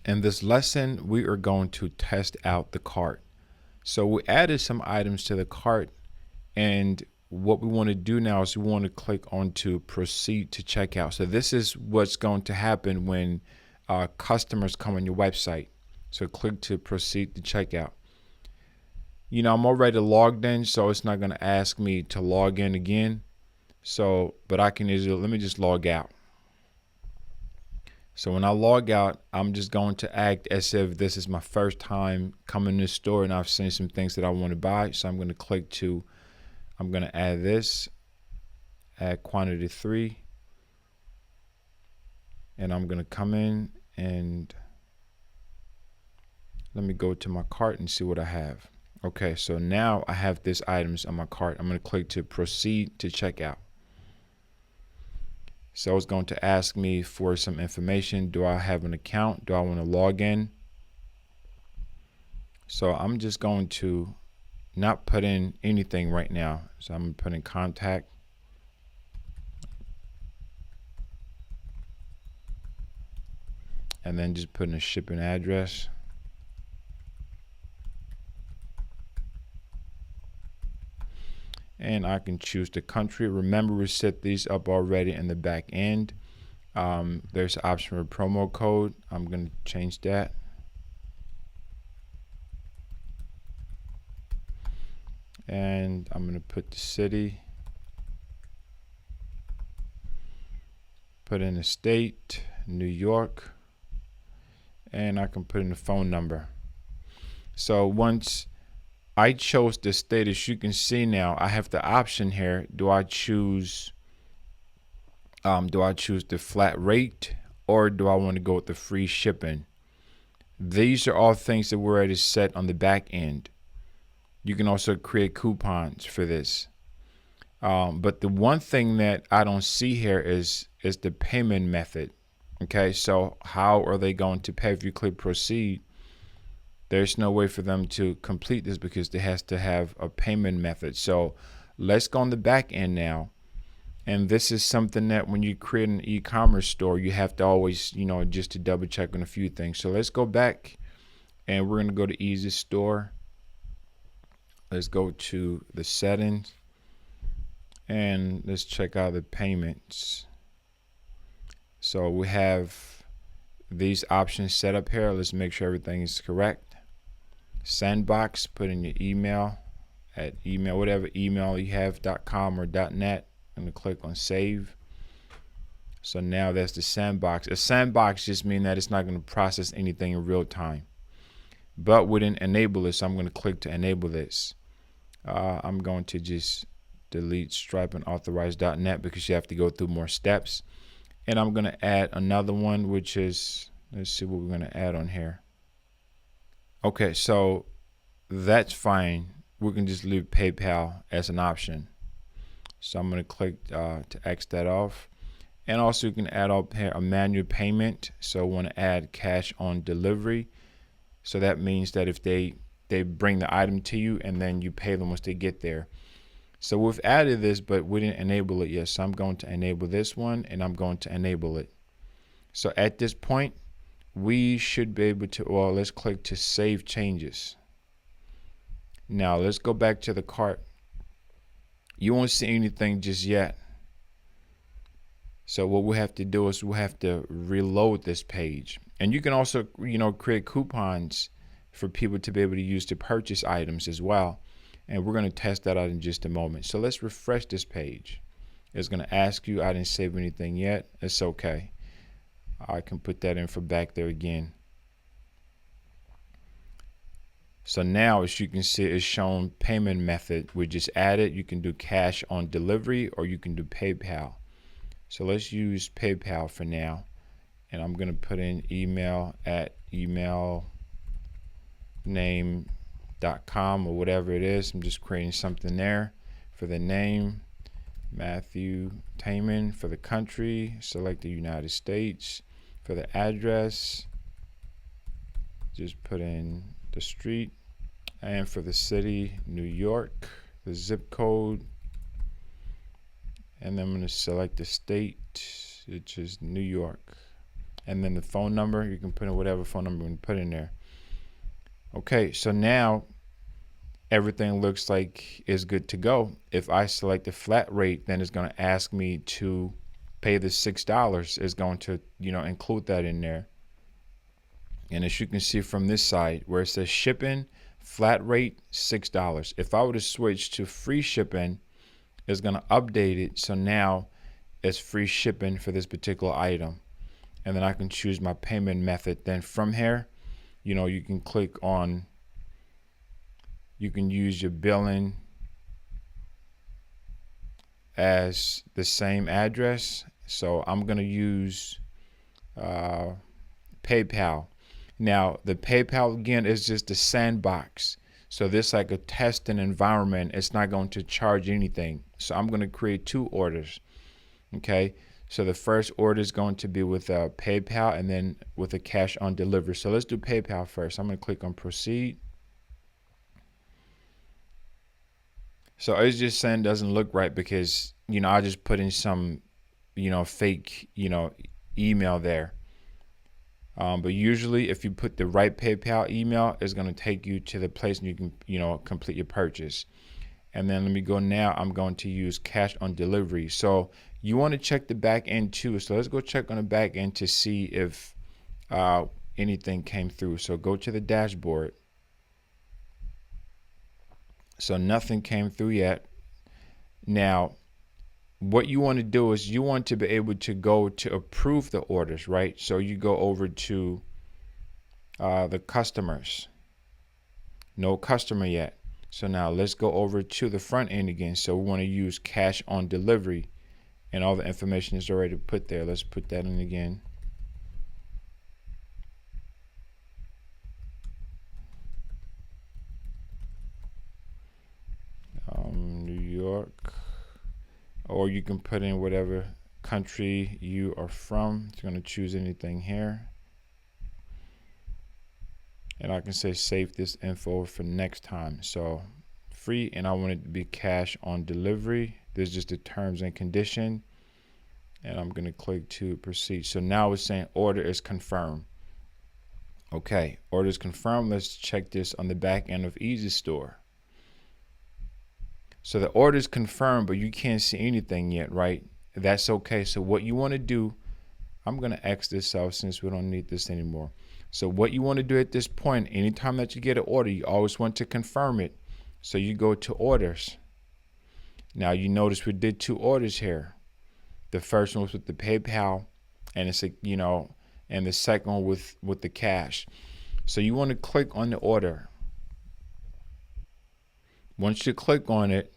In this lesson, we are going to test out the cart. So we added some items to the cart, and what we want to do now is we want to click on to proceed to checkout. So this is what's going to happen when customers come on your website. So click to proceed to checkout. You know, I'm already logged in, so it's not going to ask me to log in again. So, but I can easily, let me just log out. So when I log out, I'm just going to act as if this is my first time coming to the store and I've seen some things that I want to buy. So I'm going to click to, I'm going to add this, add quantity 3. And I'm going to come in and let me go to my cart and see what I have. Okay, so now I have these items on my cart. I'm going to click to proceed to checkout. So it's going to ask me for some information. Do I have an account? Do I want to log in? So I'm just going to not put in anything right now. So I'm going to put in contact. And then just put in a shipping address. And I can choose the country. Remember, we set these up already in the back end. There's an option for promo code. I'm going to change that. And I'm going to put the city. Put in the state, New York. And I can put in the phone number. So once I chose the state, as you can see now, I have the option here. Do I choose the flat rate, or do I want to go with the free shipping? These are all things that we're already set on the back end. You can also create coupons for this. But the one thing that I don't see here is the payment method. Okay, so how are they going to pay? If you click proceed, there's no way for them to complete this because they has to have a payment method. So let's go on the back end now. And this is something that when you create an e-commerce store, you have to always, just to double check on a few things. So let's go back and we're going to go to EasyStore. Let's go to the settings and let's check out the payments. So we have these options set up here. Let's make sure everything is correct. Sandbox, put in your email at whatever email you have, .com or .net. I'm going to click on save. So now that's the sandbox. A sandbox just means that it's not going to process anything in real time. But we didn't enable this, so I'm going to click to enable this. I'm going to just delete Stripe and authorize.net because you have to go through more steps. And I'm going to add another one, which is, let's see what we're going to add on here. Okay, so that's fine. We can just leave PayPal as an option. So I'm going to click to X that off. And also you can add up here a manual payment. So I want to add cash on delivery. So that means that if they bring the item to you and then you pay them once they get there. So we've added this, but we didn't enable it yet. So I'm going to enable this one and I'm going to enable it. So at this point, we should be able to, well, let's click to save changes. Now let's go back to the cart. You won't see anything just yet. So what we have to do is we have to reload this page. And you can also, create coupons for people to be able to use to purchase items as well. And we're going to test that out in just a moment. So let's refresh this page. It's going to ask you, I didn't save anything yet. It's okay. I can put that in for back there again. So now, as you can see, it's shown payment method. We just added. You can do cash on delivery or you can do PayPal. So let's use PayPal for now. And I'm going to put in email at emailname.com or whatever it is. I'm just creating something there for the name. Mathew Tamin. For the country, select the United States. For the address, just put in the street. And for the city, New York, the zip code. And then I'm going to select the state, which is New York. and then the phone number. You can put in whatever phone number you want to put in there. Okay, so now everything looks like it's good to go. If I select the flat rate, then it's going to ask me to pay the $6. It's going to, include that in there. And as you can see from this side where it says shipping, flat rate, $6. If I were to switch to free shipping, it's going to update it. So now it's free shipping for this particular item. And then I can choose my payment method. Then from here, you can click on, you can use your billing as the same address. So I'm going to use PayPal. Now, the PayPal, again, is just a sandbox. So this like a testing environment. It's not going to charge anything. So I'm going to create 2 orders. Okay. So the first order is going to be with PayPal and then with a cash on delivery. So let's do PayPal first. I'm going to click on proceed. So it's just saying doesn't look right because, I just put in some, fake, email there. But usually if you put the right PayPal email, it's going to take you to the place and you can, complete your purchase. And then let me go now. I'm going to use cash on delivery. So you want to check the back end too. So let's go check on the back end to see if anything came through. So go to the dashboard. So nothing came through yet. Now, what you want to do is you want to be able to go to approve the orders, right? So you go over to the customers. No customer yet. So now let's go over to the front end again. So we want to use cash on delivery, and all the information is already put there. Let's put that in again. New York, or you can put in whatever country you are from. It's going to choose anything here. And I can say save this info for next time. So free, and I want it to be cash on delivery. There's just the terms and condition. And I'm going to click to proceed. So now it's saying order is confirmed. Okay, order is confirmed. Let's check this on the back end of EasyStore. So the order is confirmed, but you can't see anything yet, right? That's okay. So what you want to do, I'm going to X this out since we don't need this anymore. So what you want to do at this point, anytime that you get an order, you always want to confirm it. So you go to orders. Now you notice we did 2 orders here. The first one was with the PayPal, and it's and the second one with the cash. So you want to click on the order. Once you click on it,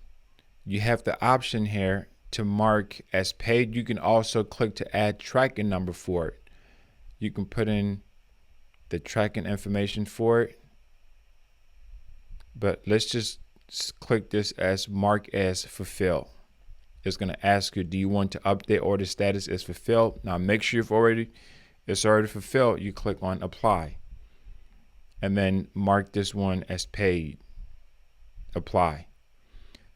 you have the option here to mark as paid. You can also click to add tracking number for it. You can put in the tracking information for it. But let's just click this as mark as fulfilled. It's going to ask you, do you want to update order status as fulfilled? Now make sure it's already fulfilled. You click on apply. And then mark this one as paid. Apply.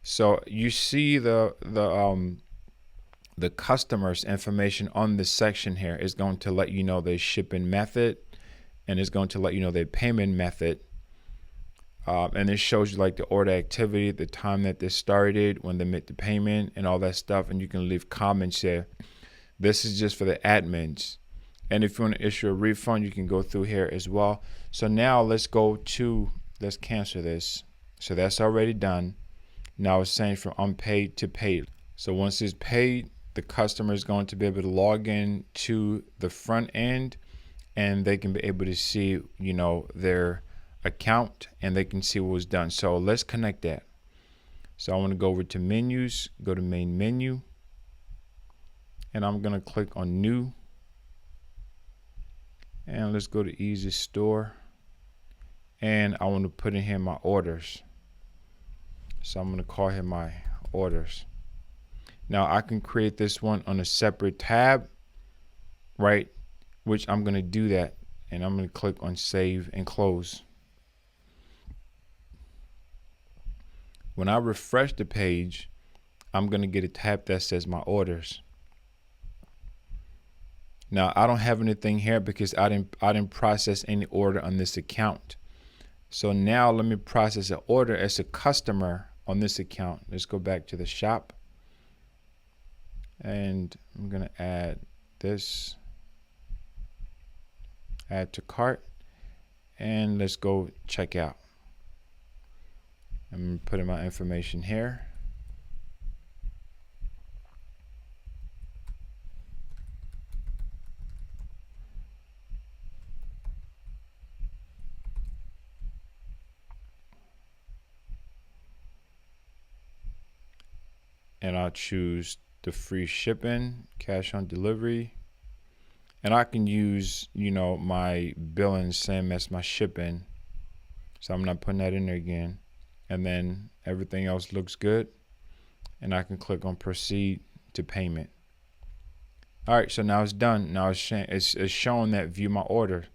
So you see the customer's information on this section here is going to let you know their shipping method, and it's going to let you know their payment method. And it shows you like the order activity, the time that they started, when they made the payment, and all that stuff. And you can leave comments there. This is just for the admins. And if you want to issue a refund, you can go through here as well. So now let's cancel this. So that's already done. Now it's saying from unpaid to paid. So once it's paid, the customer is going to be able to log in to the front end, and they can be able to see, their account, and they can see what was done. So let's connect that. So I want to go over to menus, go to main menu, and I'm going to click on new. And let's go to EasyStore. And I want to put in here my orders. So I'm going to call here my orders. Now I can create this one on a separate tab, right? Which I'm going to do that. And I'm going to click on save and close. When I refresh the page, I'm going to get a tab that says my orders. Now I don't have anything here because I didn't process any order on this account. So now let me process an order as a customer on this account. Let's go back to the shop, and I'm gonna add this, add to cart, and let's go check out. I'm putting my information here. And I'll choose the free shipping, cash on delivery. And I can use, my billing same as my shipping. So I'm not putting that in there again. And then everything else looks good. And I can click on proceed to payment. All right, so now it's done. Now it's showing that view my order.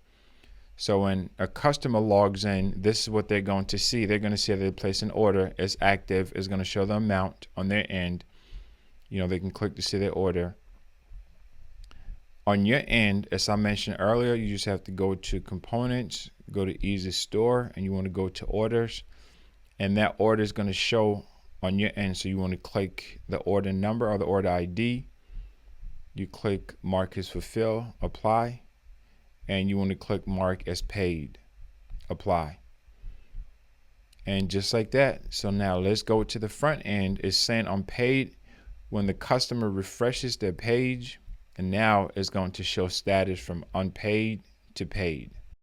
So when a customer logs in, this is what they're going to see. They're going to see that they place an order. It's active. It's going to show the amount on their end. They can click to see their order. On your end, as I mentioned earlier, you just have to go to components, go to EasyStore, and you want to go to orders. And that order is going to show on your end. So you want to click the order number or the order ID. You click mark as fulfill, apply. And you want to click mark as paid, apply. And just like that. So now let's go to the front end. It's saying on paid. When the customer refreshes their page, and now it's going to show status from unpaid to paid.